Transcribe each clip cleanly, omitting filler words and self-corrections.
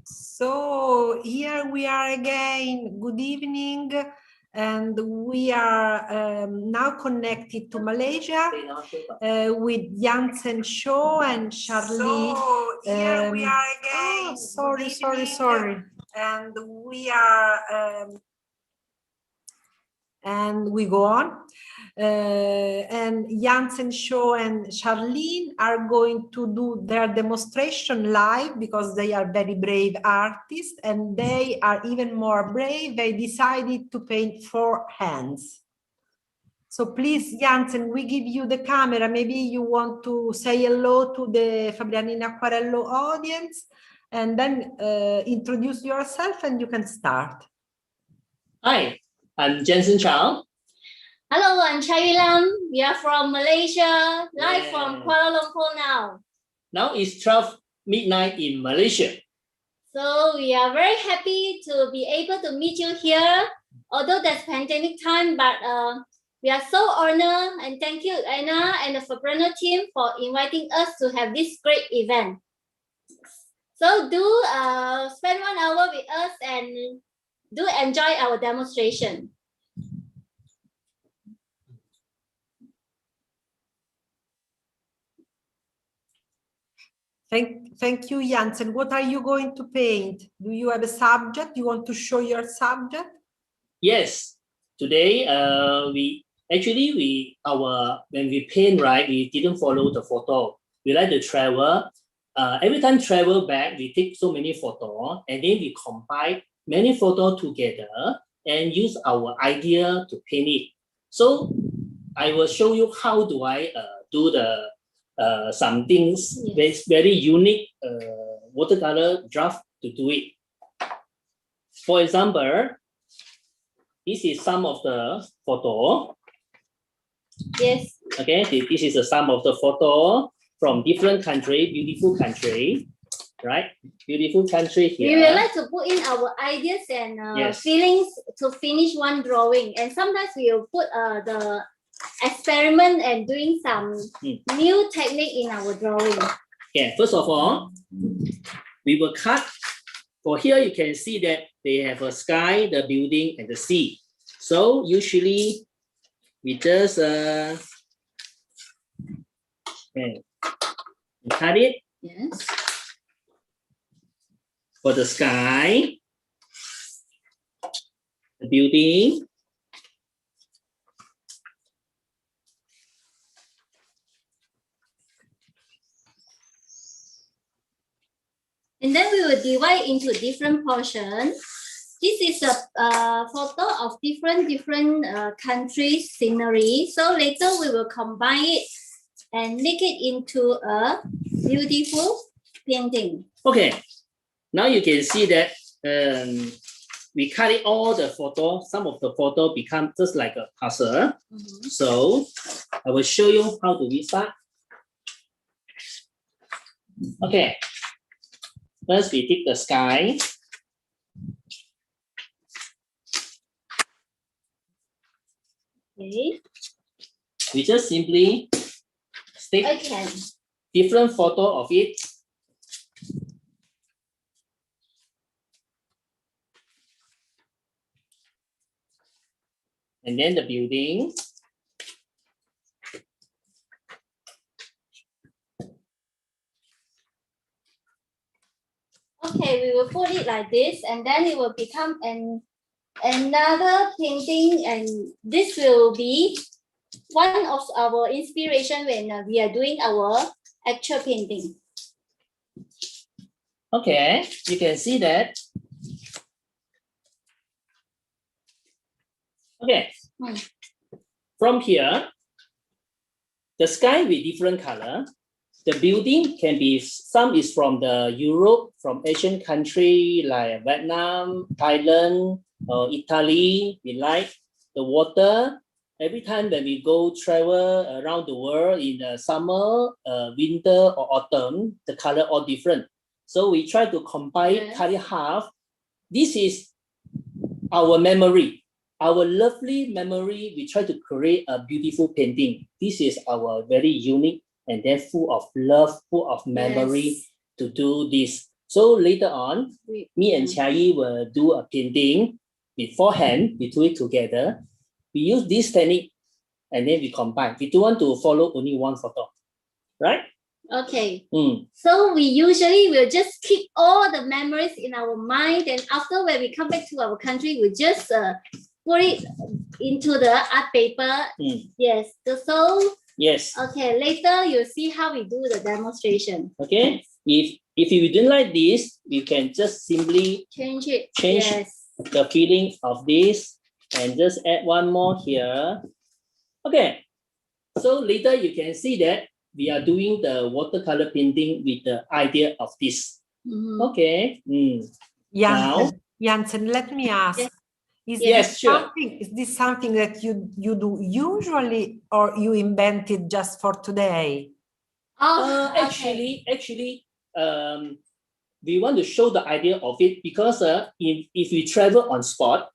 So here we are again. Good evening, and we are now connected to Malaysia with Jansen Chow and Chiayee. So here we are again. Sorry. And we are. And we go on. And Jansen Chow and Chiayee are going to do their demonstration live because they are very brave artists, and they are even more brave. They decided to paint 4 hands. So please, Jansen, we give you the camera. Maybe you want to say hello to the FabrianoinAcquarello audience, and then introduce yourself, and you can start. Hi, I'm Jansen Chow. Hello, I'm Chiayee Lam. We are from Malaysia, live from Kuala Lumpur now. Now it's 12 midnight in Malaysia. So we are very happy to be able to meet you here, although that's pandemic time, but we are so honored, and thank you, Anna and the Fabriano team, for inviting us to have this great event. So do spend 1 hour with us and do enjoy our demonstration. Thank you, Jansen. What are you going to paint? Do you have a subject? You want to show your subject? Yes. Today, when we paint, right, we didn't follow the photo. We like to travel. Every time travel back, we take so many photos, and then we combine many photos together and use our idea to paint it. So I will show you how do I do the some things, very unique watercolor draft to do it. For example, this is some of the photo. Yes. Okay, this is some of the photo from different country, beautiful country, right? Beautiful country here. We would like to put in our ideas and feelings to finish one drawing, and sometimes we will put the experiment and doing some new technique in our drawing. Yeah, first of all, we will cut. For here, you can see that they have a sky, the building, and the sea. So usually, we just cut it. Yes. For the sky, the building. And then we will divide into different portions. This is a photo of different countries' scenery. So later we will combine it and make it into a beautiful painting. Okay, now you can see that we cut it all the photo. Some of the photo become just like a puzzle. So I will show you how do we start. Okay. First, we take the sky. Okay. We just simply stick different photo of it. And then the building. Okay, we will put it like this, and then it will become another painting, and this will be one of our inspiration when we are doing our actual painting. Okay, you can see that. Okay, from here, the sky with different color. The building can be, some is from the Europe, from Asian country like Vietnam, Thailand, Italy. We like the water. Every time when we go travel around the world in the summer, winter or autumn, the color all different. So we try to combine, cut it half. This is our memory, our lovely memory. We try to create a beautiful painting. This is our very unique and then full of love, full of memory to do this. So later on, me and Chiayee will do a painting beforehand. We do it together. We use this technique and then we combine. We don't want to follow only one photo, right? Okay. So we usually will just keep all the memories in our mind, and after when we come back to our country, we just put it into the art paper. Yes. So yes. Okay. Later you'll see how we do the demonstration. Okay. If you didn't like this, you can just simply change it. Change the feeling of this and just add one more here. Okay. So later you can see that we are doing the watercolor painting with the idea of this. Okay. Jansen, let me ask. Is this something that you do usually, or you invented just for today? Actually, we want to show the idea of it because if we travel on spot,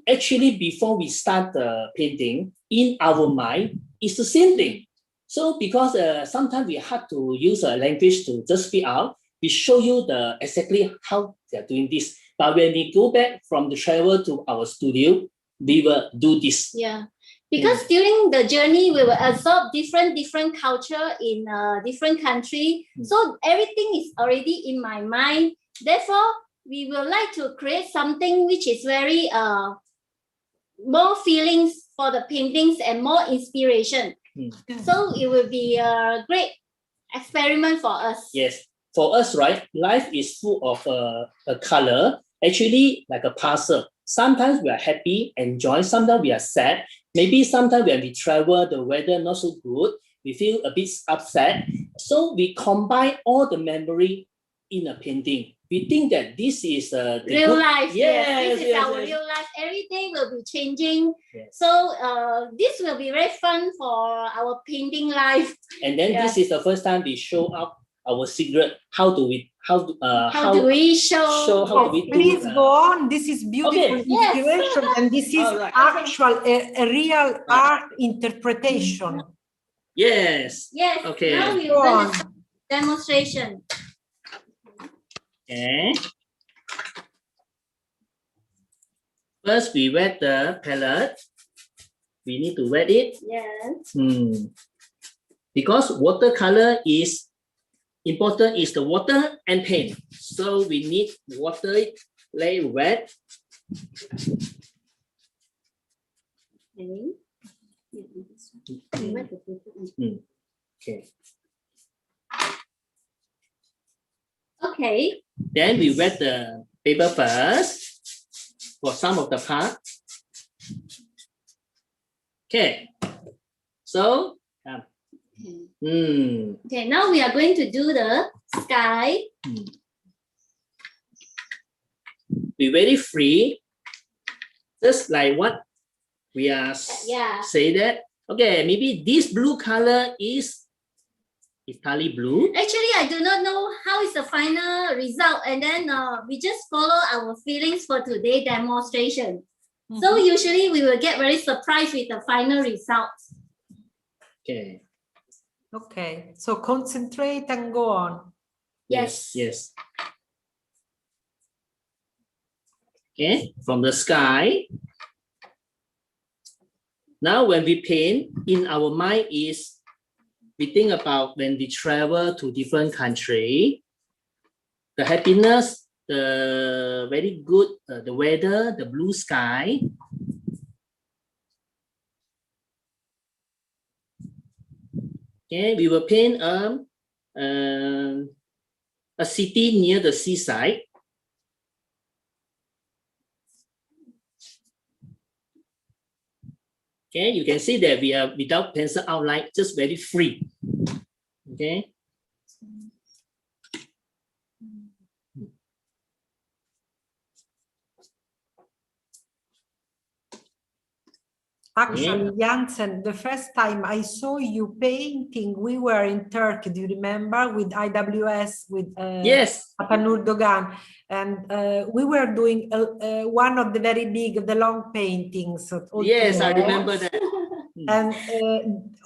actually before we start the painting, in our mind, it's the same thing. So because sometimes we have to use a language to just speak out, we show you exactly how they're doing this. But when we go back from the travel to our studio, we will do this. Yeah. Because during the journey, we will absorb different culture in different country. So everything is already in my mind. Therefore, we will like to create something which is very more feelings for the paintings and more inspiration. So it will be a great experiment for us. Yes, for us, right? Life is full of a color, actually like a puzzle. Sometimes we are happy, enjoy. Sometimes we are sad. Maybe sometimes when we travel, the weather not so good. We feel a bit upset. So we combine all the memory in a painting. We think that this is real life. Yes, this is our real life. Every day will be changing. Yes. So this will be very fun for our painting life. And then this is the first time we show up our secret. How do we show? Please go on. This is beautiful inspiration, and this is actual a real art interpretation. Yes. Yes. Okay. Now we will do demonstration. Okay. First, we wet the palette. We need to wet it. Yes. Because watercolor is important is the water and paint. So we need water, let it wet. Okay. Okay. Then we wet the paper first for some of the part. Okay. So, okay, now we are going to do the sky. Be very free. Just like what we are say that. Okay, maybe this blue color is Italy blue. Actually, I do not know how is the final result, and then we just follow our feelings for today's demonstration. So usually we will get very surprised with the final results. Okay. Okay, so concentrate and go on. Yes. Okay, from the sky. Now when we paint, in our mind is, we think about when we travel to different country, the happiness, the very good, the weather, the blue sky. Okay, we will paint a city near the seaside. Okay, you can see that we are without pencil outline, just very free. Okay. Actually, Jansen, the first time I saw you painting, we were in Turkey, do you remember, with IWS, with Atanur Dogan, and we were doing one of the very big, the long paintings. Yes, I remember that. And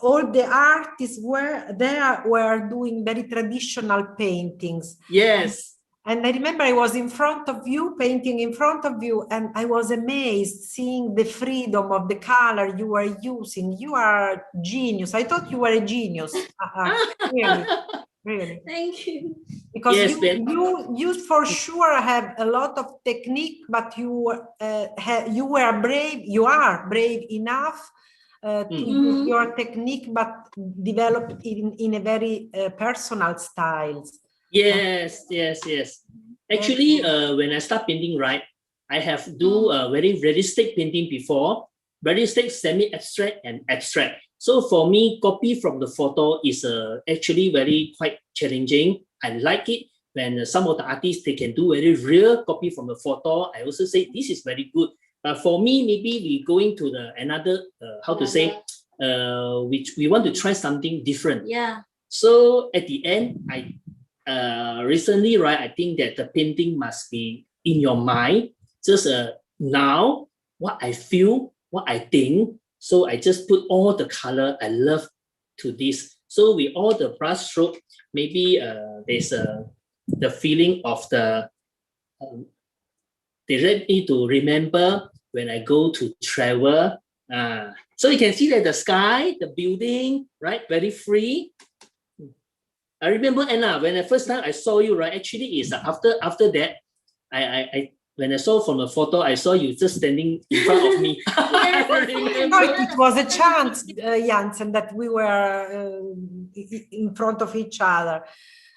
all the artists were doing very traditional paintings. Yes. And I remember I was in front of you, painting in front of you, and I was amazed seeing the freedom of the color you were using. You are genius. I thought you were a genius. Really, really. Thank you. Because Yes, you for sure have a lot of technique, but you were brave. You are brave enough to use your technique, but develop it in a very personal style. Yes. Actually, when I start painting, right, I have do a very realistic painting before, realistic, semi-abstract, and abstract. So for me, copy from the photo is actually very quite challenging. I like it when some of the artists, they can do very real copy from the photo. I also say this is very good. But for me, maybe we going to the another, which we want to try something different. Yeah. So at the end, I recently, right, I think that the painting must be in your mind, just now, what I feel, what I think. So I just put all the color I love to this. So with all the brush stroke, maybe there's the feeling of the, they let me to remember when I go to travel. So you can see that the sky, the building, right, very free. I remember, Anna, when the first time I saw you, right, actually is after that, I when I saw from the photo, I saw you just standing in front of me. It was a chance, Jansen, that we were in front of each other.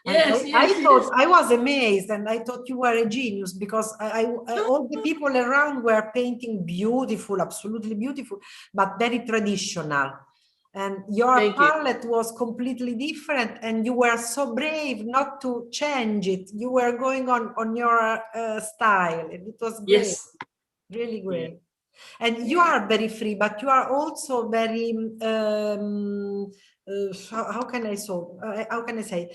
Yes, I thought, I was amazed, and I thought you were a genius, because all the people around were painting beautiful, absolutely beautiful, but very traditional. And your palette was completely different, and you were so brave not to change it. You were going on your style, and it was great. Yes. Really great. Yeah. And you are very free, but you are also very how can I say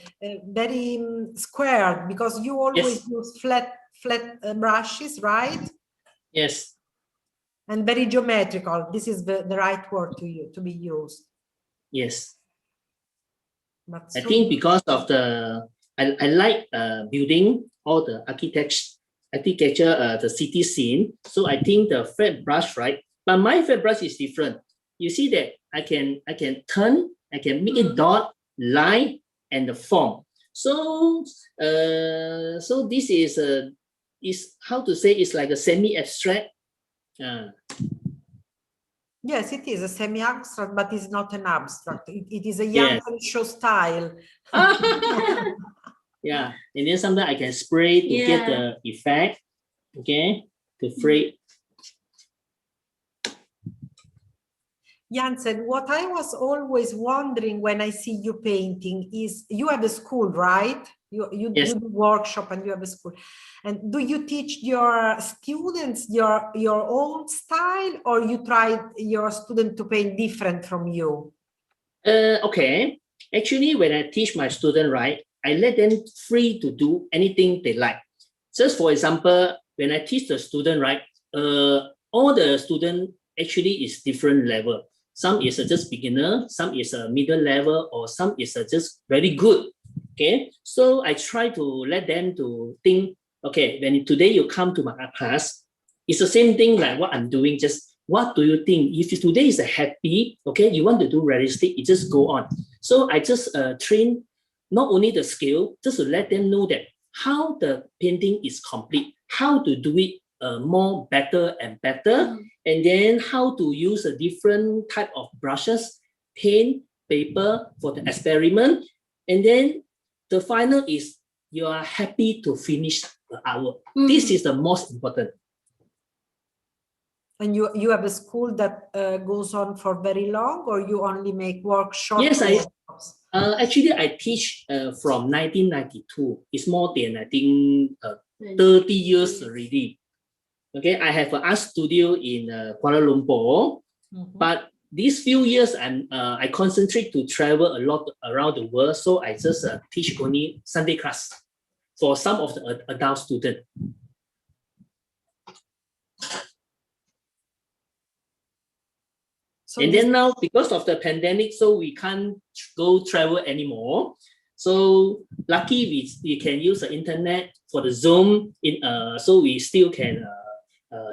very squared, because you always use flat brushes, right? Yes. And very geometrical. This is the right word to be used. Yes. But I think because of the I like building all the architecture, the city scene. So I think the flat brush, right? But my flat brush is different. You see that I can turn, I can make it dot, line, and the form. So so this is how to say, it's like a semi-abstract. Yes, it is a semi-abstract, but it's not an abstract. It is a Jansen Chow style. Yeah, and then sometimes I can spray to get the effect. Okay, to spray. Jansen, what I was always wondering when I see you painting is, you have a school, right? You do workshop and you have a school. And do you teach your students your own style, or you try your student to paint different from you? Okay. Actually, when I teach my student, right, I let them free to do anything they like. Just for example, when I teach the student, right, all the student actually is different level. Some is just beginner, some is a middle level, or some is just very good. Okay, so I try to let them to think, okay, when today you come to my art class, it's the same thing like what I'm doing. Just what do you think? If today is a happy, okay, you want to do realistic, you just go on. So I just train not only the skill, just to let them know that how the painting is complete, how to do it more better and better, and then how to use a different type of brushes, paint, paper for the experiment, and then the final is you are happy to finish the artwork. This is the most important. And you have a school that goes on for very long, or you only make workshops? Yes, actually I teach from 1992. It's more than, I think, 30 years already. Okay, I have an art studio in Kuala Lumpur, but these few years I concentrate to travel a lot around the world, so I just teach only Sunday class for some of the adult students. So And then now, because of the pandemic, so we can't go travel anymore. So lucky we can use the internet for the Zoom, so we still can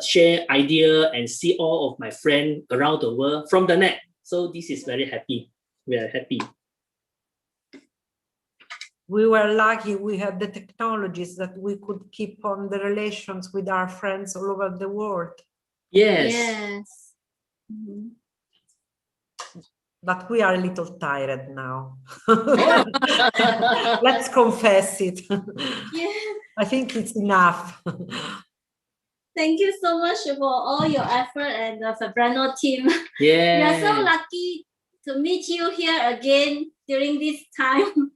share idea and see all of my friends around the world from the net. So this is very happy. We are happy. We were lucky we had the technologies that we could keep on the relations with our friends all over the world. Yes. Yes. Mhm. But we are a little tired now. Let's confess it. Yeah. I think it's enough. Thank you so much for all your effort and the Fabriano team. Yeah. We are so lucky to meet you here again during this time.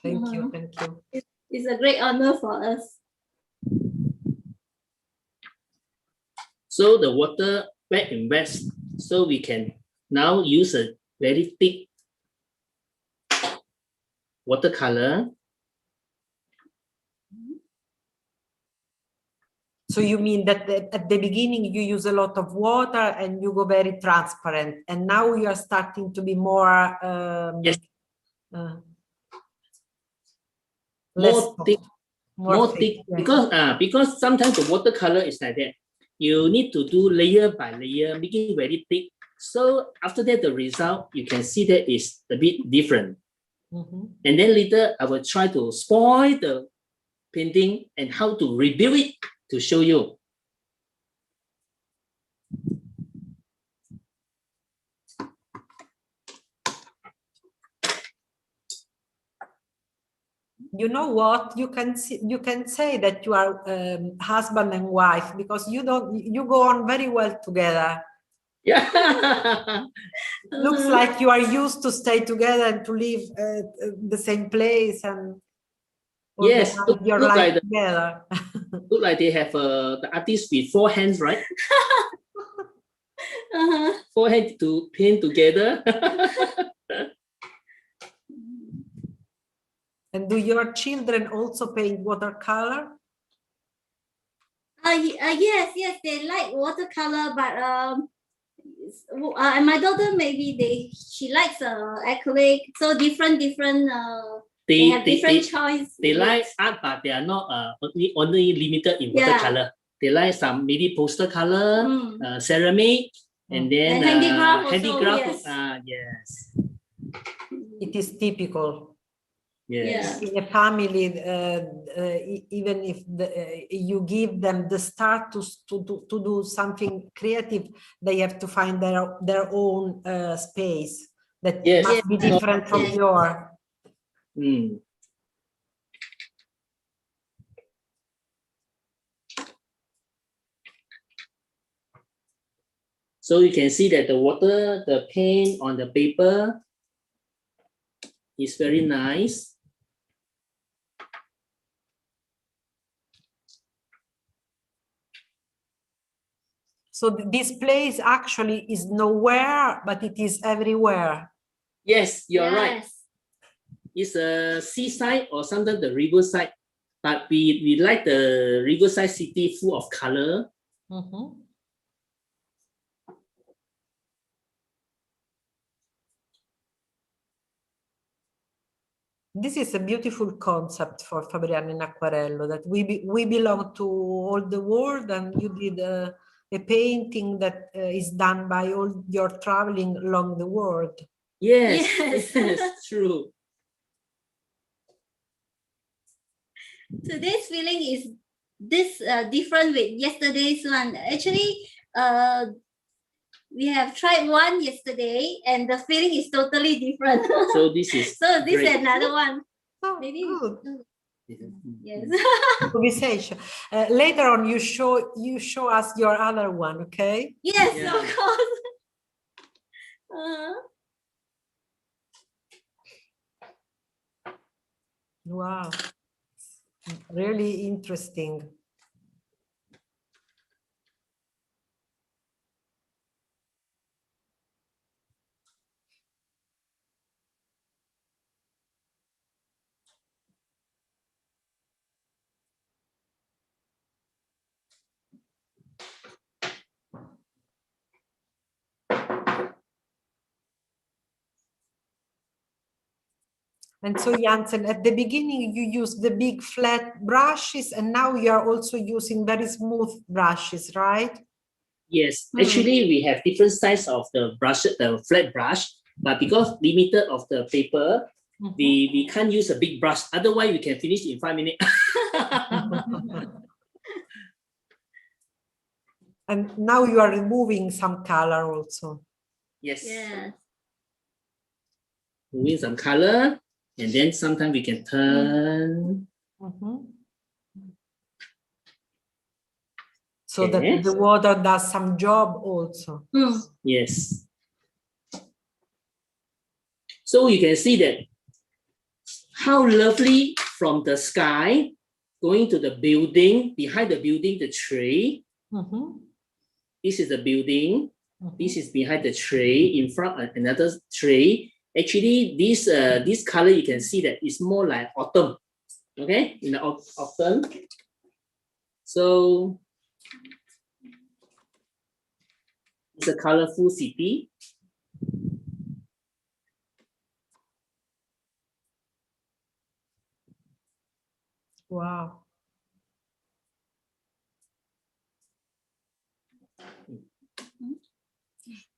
Thank you. Thank you. It's a great honor for us. So the water wet and west, so we can now use a very thick watercolor. So you mean that at the beginning you use a lot of water and you go very transparent, and now you are starting to be more Yes. less Thick, more thick, yeah. Because sometimes the watercolor is like that. You need to do layer by layer, making it very thick. So after that, the result you can see that is a bit different. And then later I will try to spoil the painting and how to rebuild it to show you. You know what, you can say that you are husband and wife, because you go on very well together. Yeah. Looks like you are used to stay together and to live the same place and yes, your look life like together. Look like they have the artist with 4 hands, right? 4 hands to paint together. And do your children also paint watercolor? Yes, they like watercolor, but my daughter she likes acrylic. So different. They have different choice. They like art, but they are not only limited in watercolor. They like some maybe poster color, ceramic, and then handicraft. Yes. It is typical. Yes. In a family, even if you give them the start to do something creative, they have to find their own space that must be different from your. So you can see that the paint on the paper is very nice. So this place actually is nowhere, but it is everywhere. Yes, you're right. It's a seaside or sometimes the riverside, but we like the riverside city full of color. This is a beautiful concept for FabrianoinAcquarello, that we belong to all the world, and you did a painting that is done by all your traveling along the world. Yes, true. Today's feeling is different with yesterday's one. Actually, we have tried one yesterday, and the feeling is totally different. So this is is another one. Oh, maybe good. Yes. Conversation. Later on, you show us your other one, okay? Yes, of course. Wow, really interesting. And so Jansen, at the beginning, you used the big flat brushes, and now you are also using very smooth brushes, right? Yes, actually we have different size of the brush, the flat brush, but because limited of the paper, we can't use a big brush. Otherwise, we can finish in 5 minutes. And now you are removing some color also. Yes. Yes. Moving some color, and then sometimes we can turn. So that the water does some job also. Yes. So you can see that how lovely from the sky going to the building, behind the building, the tree. This is the building. This is behind the tree, in front of another tree. Actually, this color you can see that it's more like autumn. Okay, in the autumn. So it's a colorful city. Wow.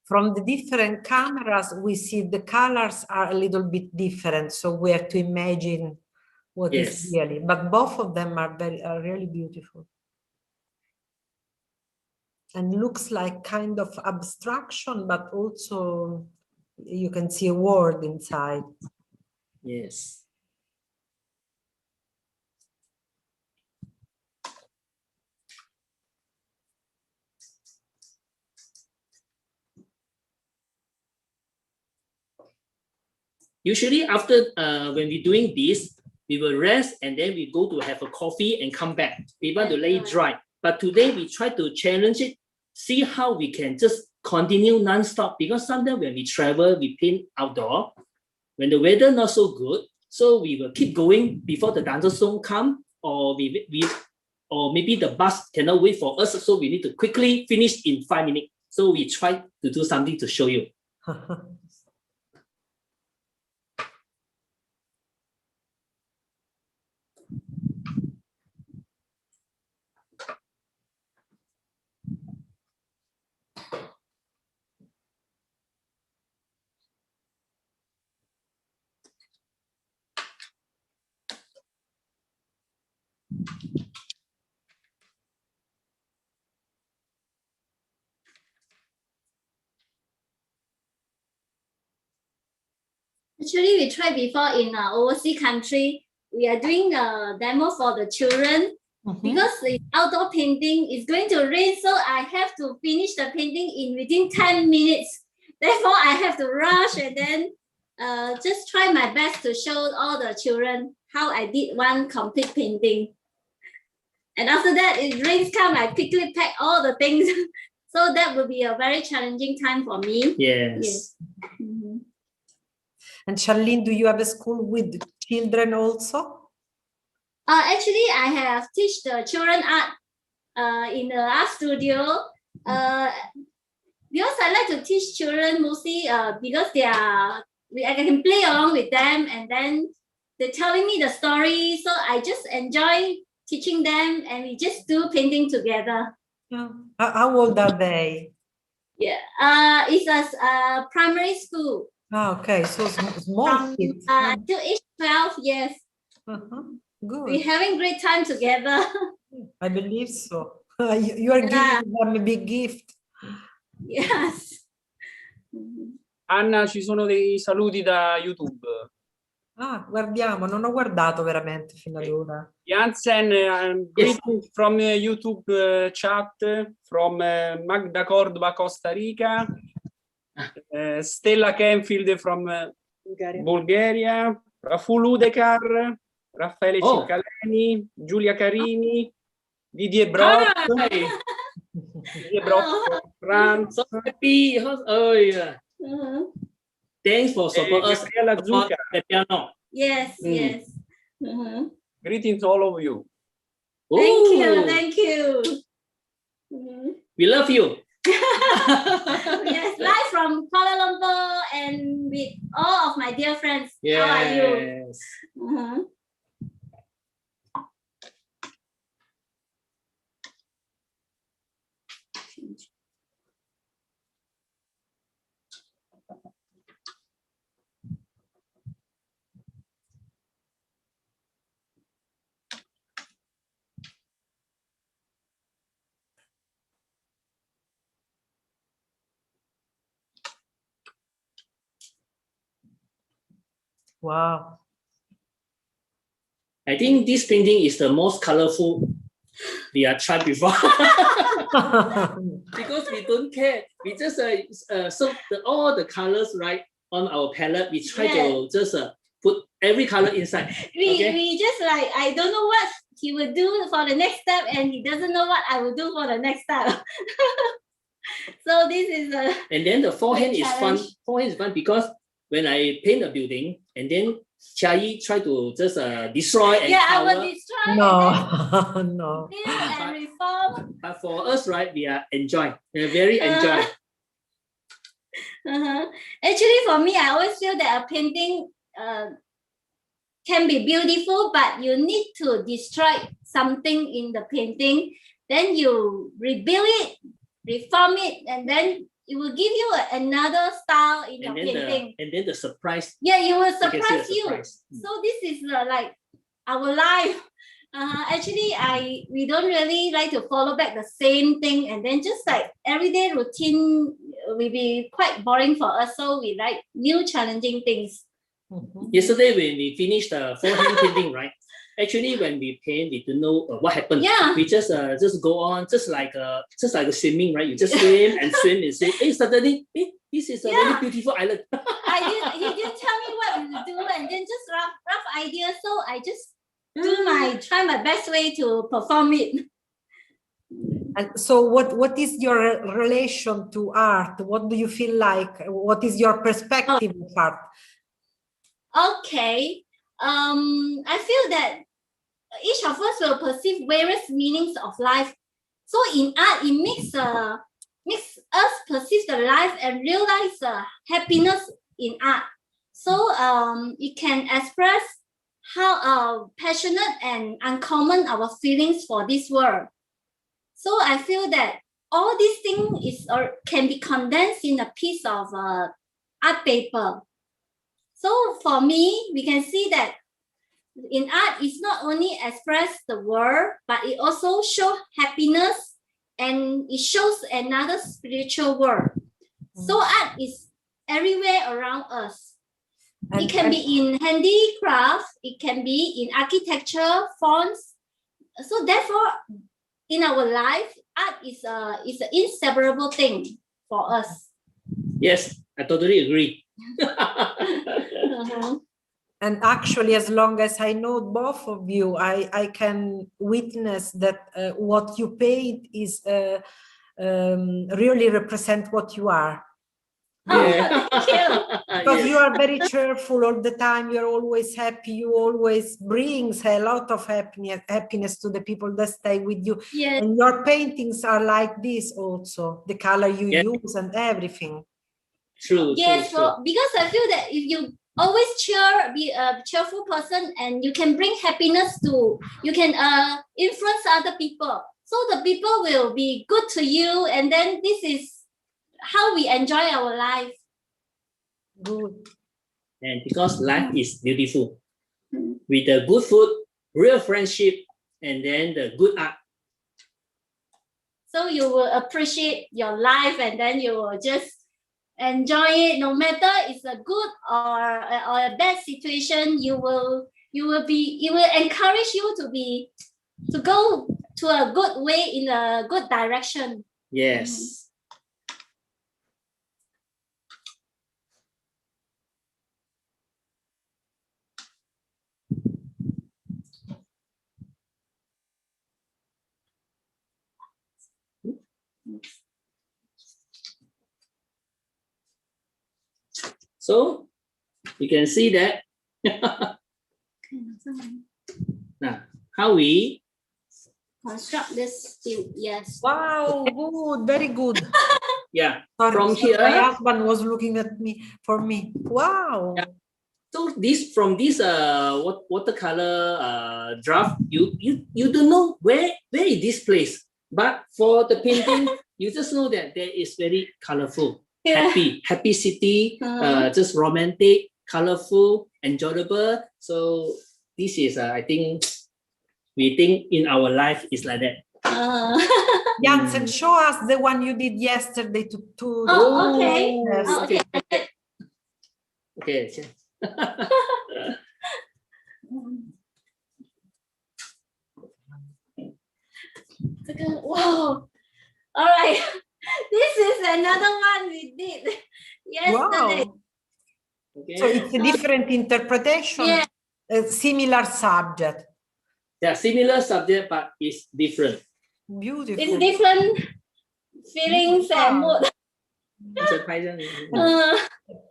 From the different cameras, we see the colors are a little bit different. So we have to imagine what is really, but both of them are really beautiful. And looks like kind of abstraction, but also you can see a word inside. Yes. Usually after when we're doing this, we will rest and then we go to have a coffee and come back. We want to lay it dry. But today we try to challenge it, see how we can just continue non-stop, because sometimes when we travel, we paint outdoor. When the weather not so good, so we will keep going before the dancer song come, or or maybe the bus cannot wait for us, so we need to quickly finish in 5 minutes. So we try to do something to show you. Actually, we tried before in overseas country. We are doing a demo for the children because the outdoor painting is going to rain, so I have to finish the painting in within 10 minutes. Therefore, I have to rush and then just try my best to show all the children how I did one complete painting. And after that, it rains come, I quickly pack all the things. So that will be a very challenging time for me. Yes. And Charlene, do you have a school with children also? Actually, I have teach the children art in the art studio. Because I like to teach children mostly because I can play along with them, and then they're telling me the story. So I just enjoy teaching them, and we just do painting together. Yeah. How old are they? Yeah, it's a primary school. Okay, so small kids. Until age 12, yes. Good. We're having great time together. I believe so. You are giving them a big gift. Yes. Anna, ci sono dei saluti da YouTube. Ah, guardiamo, non ho guardato veramente fino ad ora. Jansen, greetings from YouTube chat from Magda Cordova, Costa Rica. Stella Kenfield from Bulgaria. Raful Udekar, Raffaele Ciccaleni, Giulia Carini, Didier Brot. Didier Brot, France. So happy. Oh, yeah. Thanks for support us. Piano. Yes, yes. Greetings to all of you. Thank you. We love you. Yes, live from Kuala Lumpur and and with all of my dear friends. How are you? Yes. Uh-huh. Wow. I think this painting is the most colorful we have tried before. Because we don't care. We just so all the colors right on our palette. We try to just put every color inside. We just like, I don't know what he will do for the next step, and he doesn't know what I will do for the next step. So this is a and then the forehand is fun. challenge. Forehand is fun because when I paint a building and then Chiayee try to just destroy and I cover. will destroy No, and no. then build and reform. But for us, right, we are enjoy. We are very enjoy. Actually, for me, I always feel that a painting can be beautiful, but you need to destroy something in the painting. Then you rebuild it, reform it, and then it will give you another style in your painting. And then the surprise. Yeah, it will You can see surprise the you. surprise. So this is like our life. Actually, we don't really like to follow back the same thing, and then just like everyday routine will be quite boring for us. So we like new challenging things. Yesterday when we finished the forehand painting, right? Actually, when we paint, we don't know what happened. Yeah. We just go on, just like swimming, right? You just swim and swim and swim. Hey, suddenly, hey, this is a very beautiful island. He didn't tell me what we would do, and then just rough idea. So I just try my best way to perform it. And so what is your relation to art? What do you feel like? What is your perspective of art? Okay. I feel that each of us will perceive various meanings of life. So in art, it makes us perceive the life and realize happiness in art. So it can express how passionate and uncommon our feelings for this world. So I feel that all these things can be condensed in a piece of art paper. So for me, we can see that in art, it's not only express the world, but it also shows happiness, and it shows another spiritual world. So art is everywhere around us. It can be in handicraft, it can be in architecture, fonts. So therefore, in our life, art is an inseparable thing for us. Yes, I totally agree. And actually, as long as I know both of you, I can witness that what you paint is really represent what you are. Yeah. Thank you. Because you are very cheerful all the time. You're always happy. You always brings a lot of happiness to the people that stay with you. Yes. And your paintings are like this also. The color you use and everything. True. Yes, true. because I feel that if you always be a cheerful person, and you can bring happiness to, you can influence other people. So the people will be good to you, and then this is how we enjoy our life. Good. And because life is beautiful, with the good food, real friendship, and then the good art. So you will appreciate your life, and then you will just enjoy it, no matter it's a good or a bad situation. It will encourage you to go to a good way, in a good direction. Yes. So you can see that now how we construct this still. Yes. Wow, good, very good. Yeah. Sorry, From sorry, here, my husband was looking at me for me. Wow. Yeah. So from this watercolor draft, you don't know where is this place, but for the painting, you just know that there is very colorful, happy city, just romantic, colorful, enjoyable. So this is I think we think in our life is like that. Jansen, show us the one you did yesterday Oh, okay. Yes. Oh, okay. Okay. Wow. All right. This is another one we did yesterday. Wow. Okay. So it's a different interpretation, yeah. A similar subject. Yeah, similar subject, but it's different. Beautiful. It's different feelings and mood.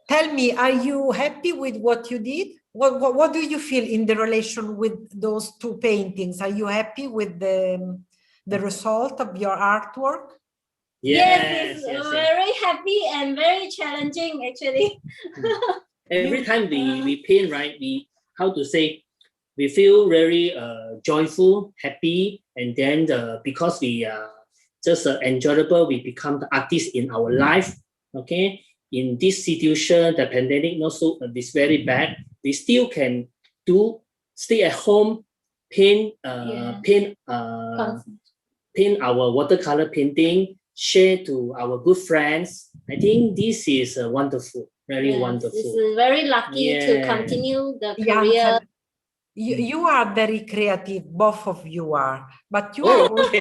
Tell me, are you happy with what you did? What do you feel in the relation with those two paintings? Are you happy with the result of your artwork? Yes, very happy and very challenging actually. Every time we paint, right, we feel very joyful, happy, and then because we just enjoyable, we become the artist in our life. Okay, in this situation, the pandemic not so is very bad. We still can stay at home, paint our watercolor painting, share to our good friends. I think this is wonderful, very wonderful. This is very lucky to continue the career. You are very creative, both of you are, but you are also,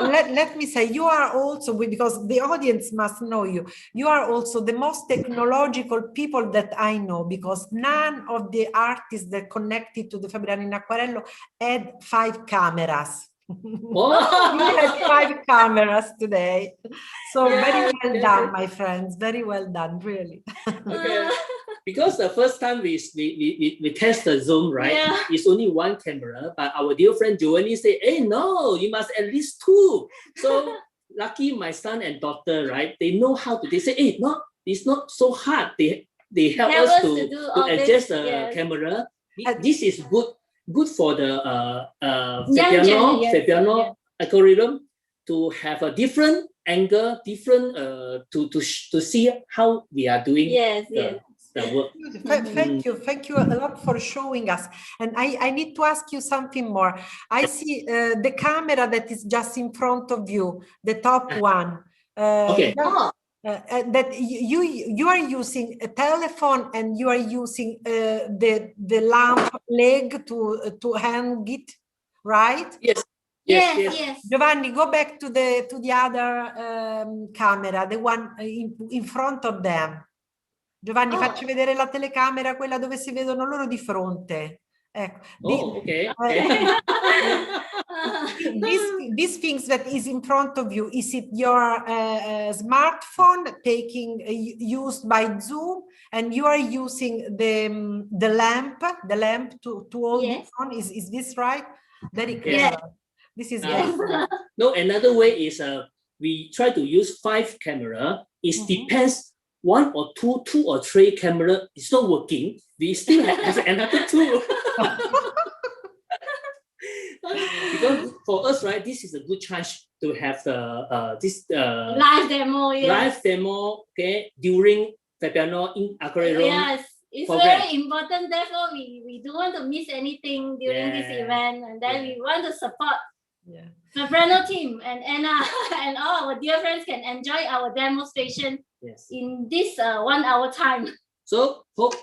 let me say, you are also, because the audience must know you, you are also the most technological people that I know, because none of the artists that connected to the FabrianoinAcquarello had 5 cameras. You had 5 cameras today. So very well done, my friends. Very well done, really. Okay. Because the first time we test the Zoom, right? Yeah. It's only 1 camera, but our dear friend Joanie said, hey, no, you must at least 2. So lucky my son and daughter, right? They know how to, they say, hey, no, it's not so hard. They help us to adjust the camera. This is good for the FabrianoInAcquarello to have a different angle, different to see how we are doing the work. Thank you a lot for showing us. And I need to ask you something more. I see the camera that is just in front of you, the top one. Okay. That you are using a telephone and you are using the lamp leg to hang it, right? Yes. Giovanni, go back to the other camera, the one in front of them. Giovanni, facci vedere la telecamera, quella dove si vedono loro di fronte. Ecco. These things that is in front of you, is it your smartphone used by Zoom, and you are using the lamp to hold it on? Is this right? Very clear. This is no, another way is we try to use 5 camera. It depends. 1 or 2 or 3 camera is not working. We still have another 2. Because for us, right, this is a good chance to have the this live demo, okay, during FabrianoInAcquarello. Yes, it's very important. Therefore, we don't want to miss anything during this event, and then we want to support Fabriano team and Anna and all our dear friends can enjoy our demonstration in this 1 hour time. So hope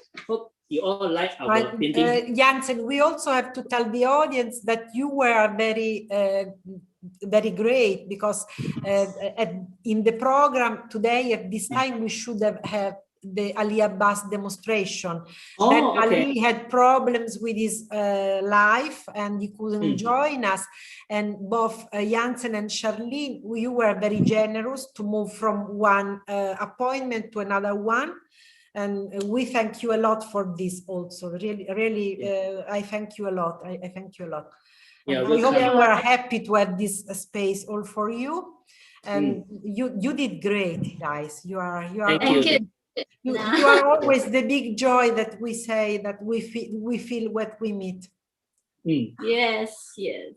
you all like our painting. Jansen, we also have to tell the audience that you were very very great, because in the program today at this time we should have the Ali Abbas demonstration. Then Ali had problems with his life and he couldn't join us, and both Jansen and Charlene, you were very generous to move from one appointment to another one, and we thank you a lot for this also. Really, I thank you a lot. I thank you a lot. I hope you are happy to have this space all for you. And you did great, guys. You are Thank you. you are always the big joy that we say that we feel when we meet. Yes, yes.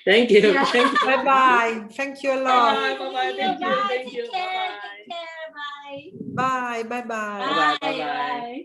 Thank you. Yeah. Thank you. Bye bye. Thank you a lot. Bye-bye. Thank you. Bye. Thank Take you. care. Bye-bye. Take care. Bye. Bye bye bye. Bye-bye. Bye.